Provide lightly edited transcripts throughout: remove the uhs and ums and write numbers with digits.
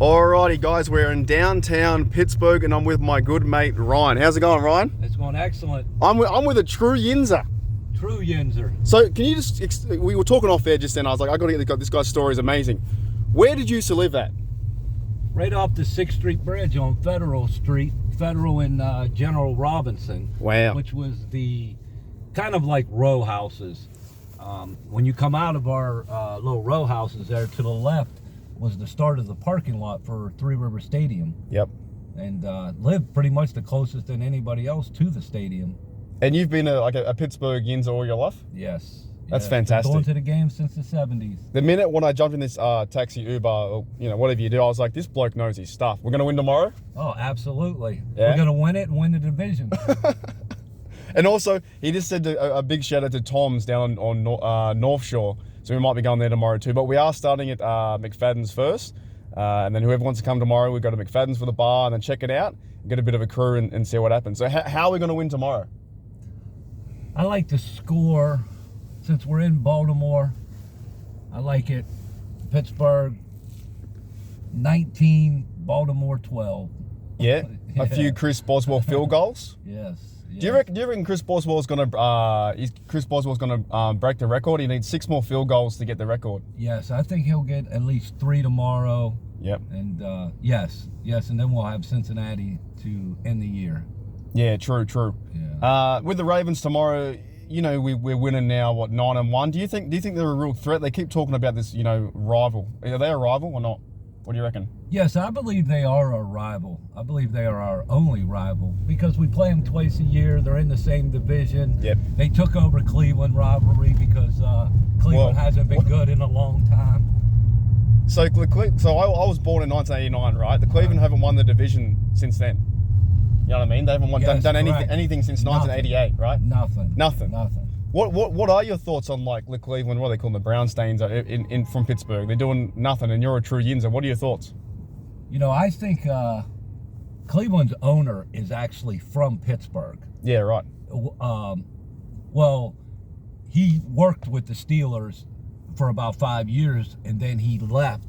Alrighty, guys, we're in downtown Pittsburgh, and I'm with my good mate Ryan. How's it going, Ryan? It's going excellent. I'm with a true Yinzer. True Yinzer. So, can you just? We were talking off there just then. I was like, I got to get this guy's story is amazing. Where did you used to live at? Right off the 6th Street Bridge on Federal Street, Federal and General Robinson. Wow. Which was the kind of like row houses. When you come out of our little row houses there, to the left was the start of the parking lot for Three River Stadium. Yep. And lived pretty much the closest than anybody else to the stadium. And you've been a Pittsburgh Yinzer all your life? Yes. That's yes. fantastic. Been going to the game since the 70s. The minute when I jumped in this taxi, Uber, or, whatever you do, I was like, this bloke knows his stuff. We're going to win tomorrow? Oh, absolutely. Yeah? We're going to win it and win the division. And also, he just said a big shout out to Tom's down on North Shore. So we might be going there tomorrow too. But we are starting at McFadden's first. And then whoever wants to come tomorrow, we go to McFadden's for the bar and then check it out. Get a bit of a crew and see what happens. So how are we going to win tomorrow? I like to score. Since we're in Baltimore, I like it. Pittsburgh 19, Baltimore 12. Yeah? A few Chris Boswell field goals? Yes. Do you reckon Chris Boswell's gonna break the record? He needs 6 more field goals to get the record. Yes, I think he'll get at least 3 tomorrow. Yep. And yes, and then we'll have Cincinnati to end the year. Yeah, true. Yeah. With the Ravens tomorrow, we're winning now. 9-1. Do you think they're a real threat? They keep talking about this, rival. Are they a rival or not? What do you reckon? Yes, I believe they are a rival. I believe they are our only rival because we play them twice a year. They're in the same division. Yep. They took over Cleveland rivalry because Cleveland hasn't been good in a long time. So I was born in 1989, right? The Cleveland haven't won the division since then. You know what I mean? They haven't done anything since 1988, right? Nothing. What are your thoughts on like Cleveland? What do they call them? The Brown Stains from Pittsburgh. They're doing nothing, and you're a true Yinzer. What are your thoughts? I think Cleveland's owner is actually from Pittsburgh. Yeah, right. Well, he worked with the Steelers for about 5 years, and then he left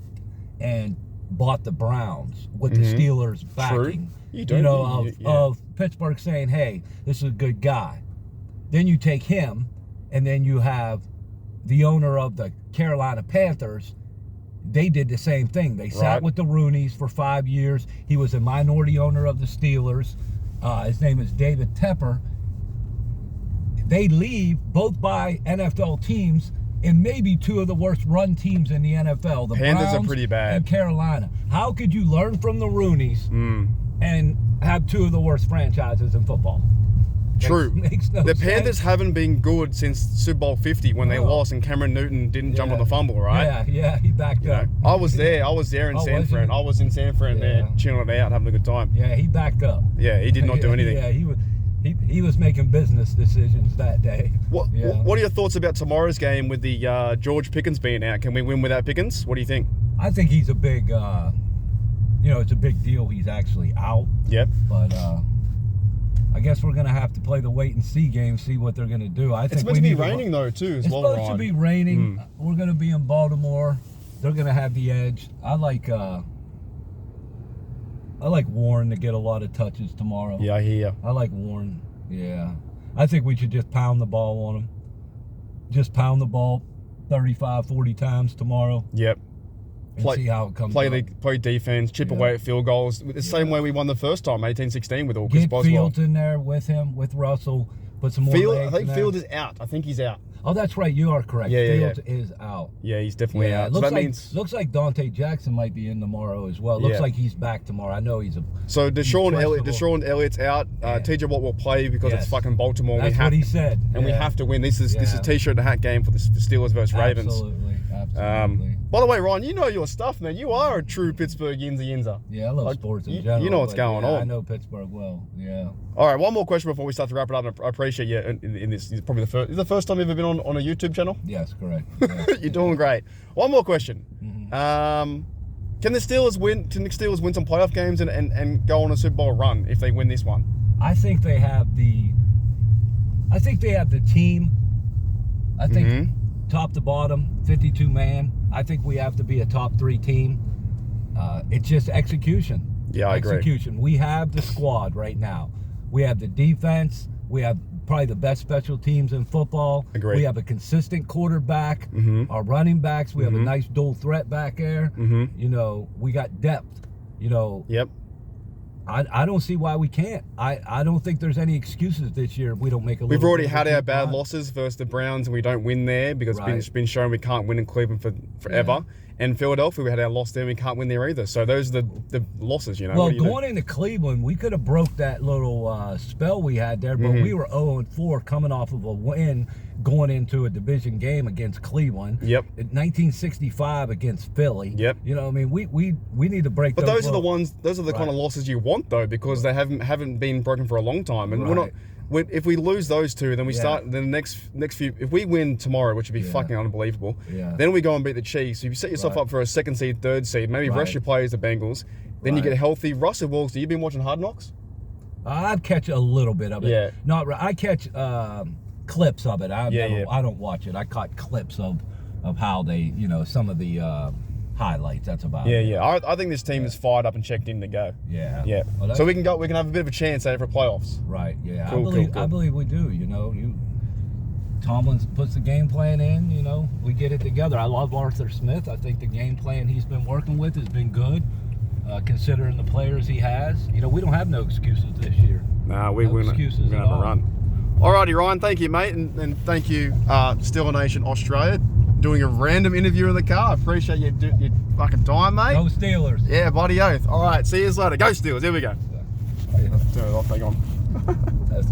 and bought the Browns with the Steelers backing. True. Of Pittsburgh saying, "Hey, this is a good guy." Then you take him, and then you have the owner of the Carolina Panthers. They did the same thing. They sat with the Rooneys for 5 years. He was a minority owner of the Steelers. His name is David Tepper. They leave, both by NFL teams, and maybe 2 of the worst run teams in the NFL. The Panthers Browns are pretty bad. and Carolina. How could you learn from the Rooneys and have 2 of the worst franchises in football? True. Makes no the sense. Panthers haven't been good since Super Bowl 50 when they lost and Cameron Newton didn't jump on the fumble, right? Yeah, he backed up. I was there in San Fran. I was in San Fran there, chilling it out, having a good time. Yeah, he backed up. Yeah, he did not do anything. Yeah, he was making business decisions that day. What are your thoughts about tomorrow's game with the George Pickens being out? Can we win without Pickens? What do you think? I think he's a big, it's a big deal he's actually out. Yep. But I guess we're going to have to play the wait and see game, see what they're going to do. I think it's meant to be raining though too as well. It's supposed to be raining. We're going to be in Baltimore. They're going to have the edge. I like Warren to get a lot of touches tomorrow. Yeah, I hear you. I like Warren. Yeah. I think we should just pound the ball on him. Just pound the ball 35, 40 times tomorrow. Yep. And see how it comes play defense, chip away at field goals. The same way we won the first time, 18-16 with all Chris Boswell. Get Fields in there with him, with Russell. Put some more legs I think in Fields is out. I think he's out. Oh, that's right. You are correct. Fields is out. Yeah, he's definitely out. Looks like Dante Jackson might be in tomorrow as well. Looks like he's back tomorrow. I know he's a. So Deshaun Elliott's out. TJ Watt will play because it's fucking Baltimore. That's what he said. And we have to win. This is t-shirt and a hat game for the Steelers versus Ravens. Absolutely. By the way, Ryan, you know your stuff, man. You are a true Pittsburgh Yinzer. Yeah, I love sports in general. You know what's going on. I know Pittsburgh well. Yeah. All right, one more question before we start to wrap it up. I appreciate you in this. This is probably the first time you've ever been on a YouTube channel. Yes, correct. You're doing great. One more question. Can the Steelers win? Can the Steelers win some playoff games and go on a Super Bowl run if they win this one? I think they have the team. I think top to bottom, 52 man. I think we have to be a top 3 team. It's just execution. Yeah, I agree. Execution. We have the squad right now. We have the defense. We have probably the best special teams in football. Agree. We have a consistent quarterback. Our running backs. We have a nice dual threat back there. You know, we got depth. You know. Yep. I don't see why we can't. I don't think there's any excuses this year if we don't make a. We've already had our bad losses versus the Browns, and we don't win there because it's been shown we can't win in Cleveland for forever. Yeah. And Philadelphia, we had our loss there, and we can't win there either. So those are the losses, you know. Well, going into Cleveland, we could have broke that little spell we had there, but we were 0-4 coming off of a win going into a division game against Cleveland. Yep. In 1965 against Philly. Yep. You know, I mean, we need to break. But those are the ones. Those are the kind of losses you want, though, because they haven't been broken for a long time, and we're not. If we lose those two, then we start the next few. If we win tomorrow, which would be fucking unbelievable, then we go and beat the Chiefs. If you set yourself up for a second seed, third seed, maybe rest your players, the Bengals, then you get healthy. Russell Wilson, you been watching Hard Knocks? I'd catch a little bit of it. Yeah. I catch clips of it. I don't watch it. I caught clips of how they, you know, some of the highlights. That's about it. Yeah. I think this team is fired up and checked in to go. Yeah. Yeah. Well, so we can go. We can have a bit of a chance for playoffs. Right. Yeah. Cool, I believe we do. You know, Tomlin puts the game plan in. You know, we get it together. I love Arthur Smith. I think the game plan he's been working with has been good, considering the players he has. You know, we don't have no excuses this year. Nah, we're going to have a run. Alrighty, Ryan. Thank you, mate, and thank you, Steeler Nation Australia. Doing a random interview in the car. Appreciate your fucking time, mate. Go Steelers. Yeah, bloody oath. All right, see you later. Go Steelers. Here we go. Yeah. Turn it off. Hang on.